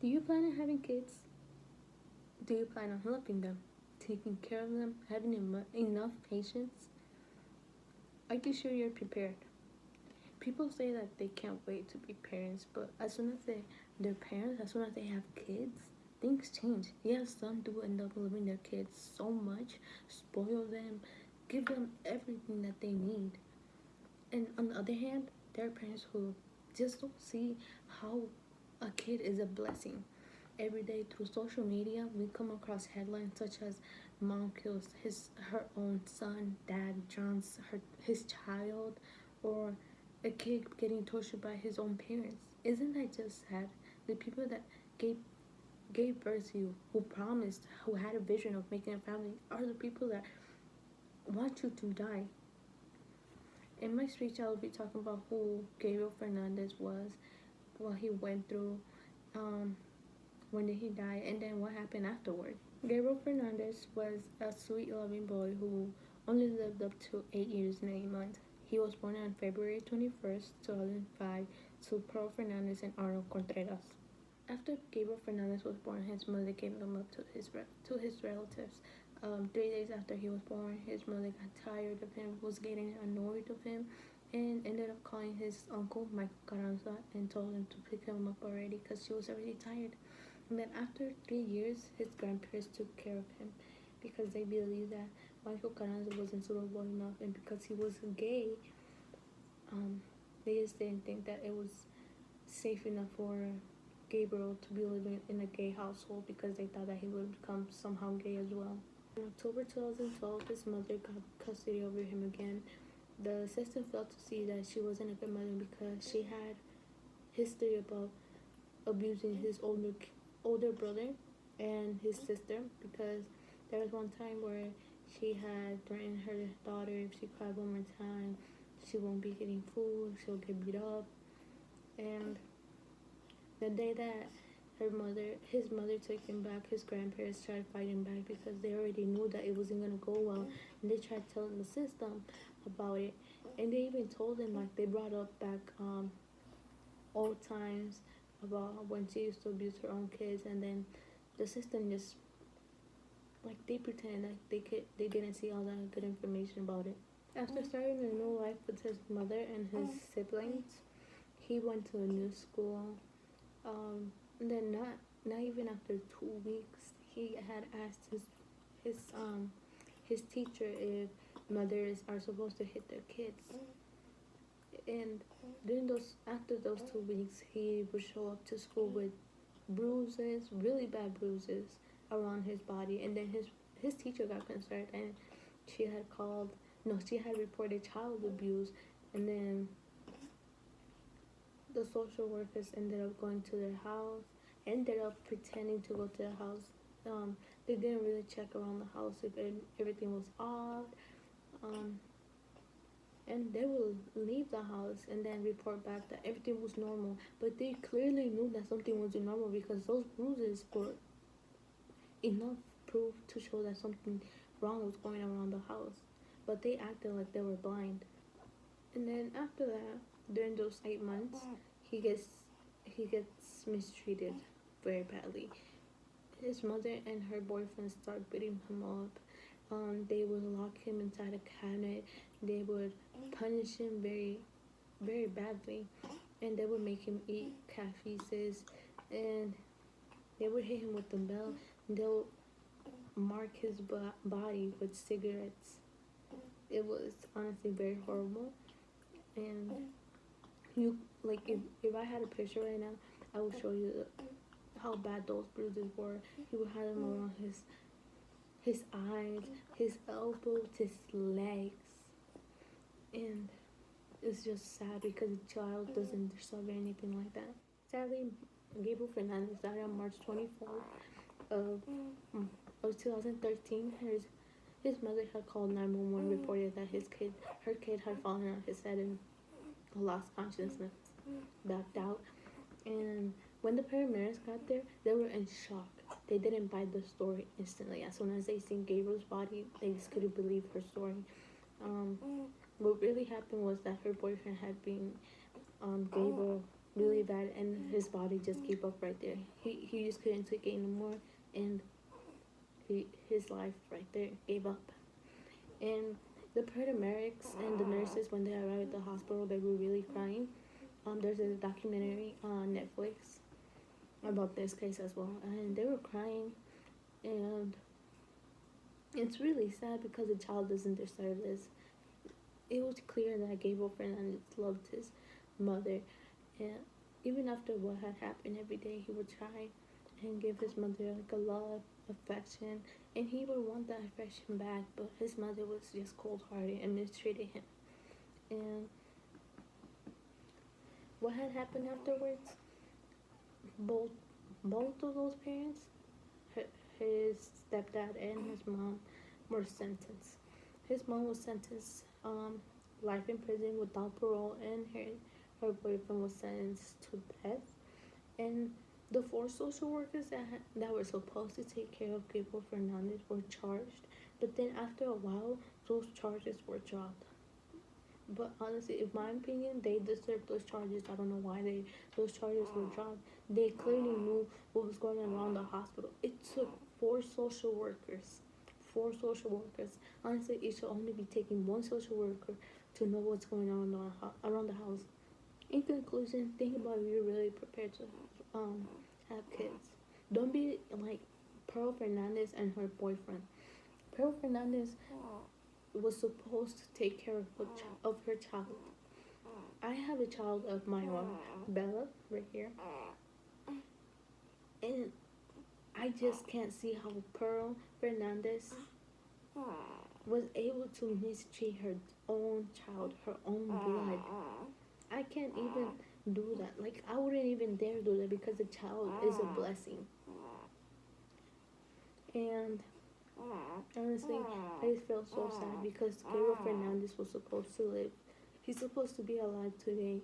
Do you plan on having kids? Do you plan on helping them, taking care of them, having enough patience? Are you sure you're prepared? People say that they can't wait to be parents, but as soon as they're parents, as soon as they have kids, things change. Yes, some do end up loving their kids so much, spoil them, give them everything that they need. And on the other hand, there are parents who just don't see how a kid is a blessing. Every day through social media, we come across headlines such as mom kills her own son, dad drowns his child, or a kid getting tortured by his own parents. Isn't that just sad? The people that gave gave birth to you, who promised, who had a vision of making a family, are the people that want you to die. In my speech, I will be talking about who Gabriel Fernandez was, what he went through, um, when did he die, and then what happened afterward. Gabriel Fernandez was a sweet, loving boy who only lived up to 8 years and 8 months. He was born on February 21st, 2005, to Pearl Fernandez and Arnold Contreras. After Gabriel Fernandez was born, his mother gave him up to his relatives. 3 days after he was born, his mother got tired of him, was getting annoyed of him, and ended up calling his uncle Michael Carranza and told him to pick him up already because she was already tired. And then after 3 years, his grandparents took care of him because they believed that Michael Carranza wasn't suitable enough, and because he was gay, they just didn't think that it was safe enough for Gabriel to be living in a gay household because they thought that he would become somehow gay as well. In October 2012, his mother got custody over him again. The system failed to see that she wasn't a good mother because she had history about abusing his older brother and his sister, because there was one time where she had threatened her daughter, if she cried one more time, she won't be getting food, she'll get beat up. And the day that his mother took him back, his grandparents tried fighting back because they already knew that it wasn't gonna go well, and they tried telling the system about it, and they even told him, like, they brought up back old times about when she used to abuse her own kids, and then the system just, like, they pretended like they didn't see all that good information about it. After starting a new life with his mother and his siblings, he went to a new school. And then not even after 2 weeks, he had asked his um his teacher if mothers are supposed to hit their kids. And during those after those 2 weeks, he would show up to school with bruises, really bad bruises around his body. And then his teacher got concerned, and she had called no, she had reported child abuse. And then the social workers ended up going to their house, ended up pretending to go to the house. They didn't really check around the house if everything was off. And they will leave the house and then report back that everything was normal. But they clearly knew that something wasn't normal because those bruises were enough proof to show that something wrong was going around the house. But they acted like they were blind. And then after that, during those 8 months, he gets mistreated very badly. His mother and her boyfriend start beating him up. They would lock him inside a cabinet. They would punish him very, very badly, and they would make him eat cat feces, and they would hit him with the bell. They'll mark his body with cigarettes. It was honestly very horrible. And you, like, if I had a picture right now, I would show you how bad those bruises were. He would have them around his eyes, his elbows, his legs, and it's just sad because a child doesn't deserve anything like that. Sadly, Gabriel Fernandez died on March 24th of, of 2013. His mother had called 911, reported that her kid had fallen on his head and lost consciousness, backed out. And when the paramedics got there, they were in shock. They didn't buy the story instantly. As soon as they seen Gabriel's body, they just couldn't believe her story. What really happened was that her boyfriend had been Gabriel really bad, and his body just gave up right there. He just couldn't take it anymore, and his life right there gave up. And the paramedics and the nurses, when they arrived at the hospital, they were really crying. There's a documentary on Netflix about this case as well, and they were crying, and it's really sad because the child doesn't deserve this. It was clear that Gabriel Fernandez loved his mother, and even after what had happened, every day he would try and give his mother like a love, affection, and he would want that affection back, but his mother was just cold-hearted and mistreated him. And what had happened afterwards? Both both of those parents, his stepdad and his mom, were sentenced. His mom was sentenced life in prison without parole, and her boyfriend was sentenced to death. And the four social workers that were supposed to take care of Gabriel Fernandez were charged, but then after a while, those charges were dropped. But honestly, in my opinion, they deserve those charges. I don't know why those charges were dropped. They clearly knew what was going on around the hospital. It took four social workers. Four social workers. Honestly, it should only be taking one social worker to know what's going on around the house. In conclusion, think about if you're really prepared to have kids. Don't be like Pearl Fernandez and her boyfriend. Pearl Fernandez was supposed to take care of her child. I have a child of my own, Bella, right here, and I just can't see how Pearl Fernandez was able to mistreat her own child, her own blood. I can't even do that. Like, I wouldn't even dare do that because the child is a blessing. And honestly, I just felt so sad because Gabriel Fernandez was supposed to live. He's supposed to be alive today.